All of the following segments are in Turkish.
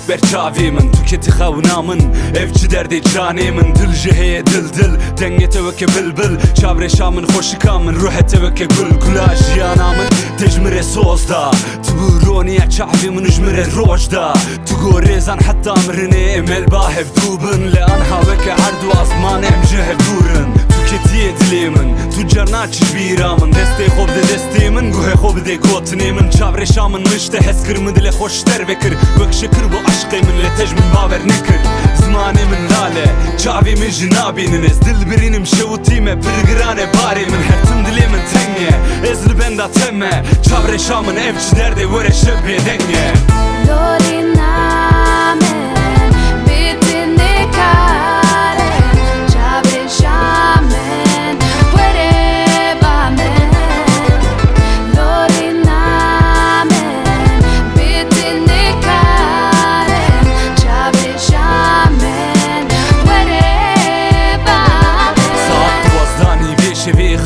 ekber çavimin Tüketi xavnamın evci derdi canimın Dil jiheye dil dengete veke bilbil Çavreşamın xoşikamın ruhete veke gul Gula jiyanamın tejmire sozda Tuburoniye çavimin ujmire rojda Tugo rezan hatta mrine emel bahev dubun Leanha veke ardu azman emcehev durun Tüketiye dilimin Tüccar naçiş biramın Desteği xobde desteğimin Guhe xobde gotnimin Çavreşamın mışte heskir dile hoş dervekir Vek şekir bu aşkıymin le tejmin baver nekir Zmanimin lale Çavimin jinabininiz Dil birinim şevutime Pirgirane barimin Hertim dilimin tenge Ezli benda temme Çavreşamın evci derde Vere şebbe denge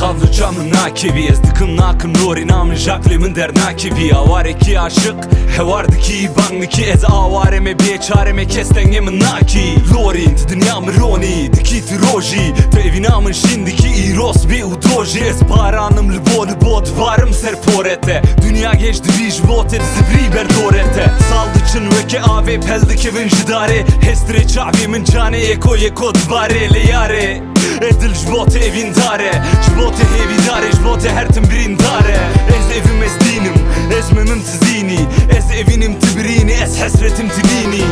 Xavlı camın nakivi Ez dikim nakım nori namın jakli min der nakivi Avare ki aşık hevardı ki banglı ki Ez avareme beçareme kestengemin naki Lorin ti dünyamı roni dikiti roji Te evinamın şindiki iros be udoji Ez paranım libolu bot varım serporete Dünya geçti vij bote zibri berdorete Saldıçın veke ave peldi kevin jidare Hestre çavimin cane eko dvare leyare Edil jbote evin dare Jbote hevi dare Jbote hertim birin dare Ez evim ez dinim Ez memim tizini Ez evinim tibirini Ez hesretim tibini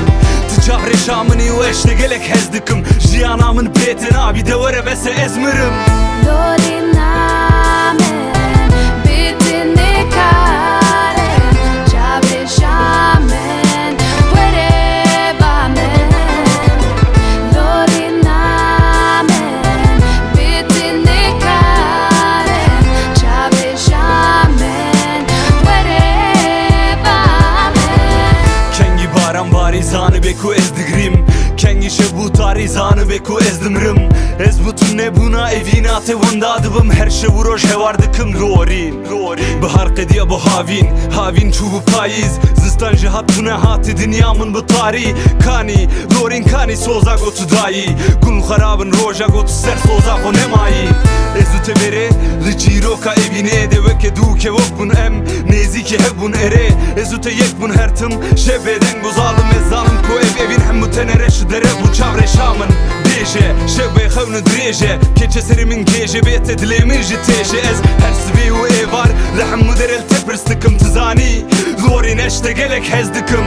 Ticavreşamını u eşte gelek hezdikim Jiyanamın beten abi de vere vese ezmirim Zanı beku ezdigrim Kengi şebu tari zanı beku ezdimrim Ez butun ne buna evina tevunda adıbım Her şevu roj hevardıkım lorin Bahar qediye bu havin çubu payiz Zistan jihat tuna hati dünyamın bu tari Kani lorin kani soza gotu dayi Gul xarabın roja gotu ser soza ko nemayi Ezu tevere Riçiroka evine de veke duke vokbun em Nezike hebun ere Ezu te yekbun hertim Şebeden gozalım ezanım ko evin hem mutenere şidere bu çavreşamın Deje şebe xevnu dreje Keçe serimin geje bete dilemir jiteje Ez her sibi u evar Lehem muderel tepristikım tizani Lorin eşte gelek hezdikim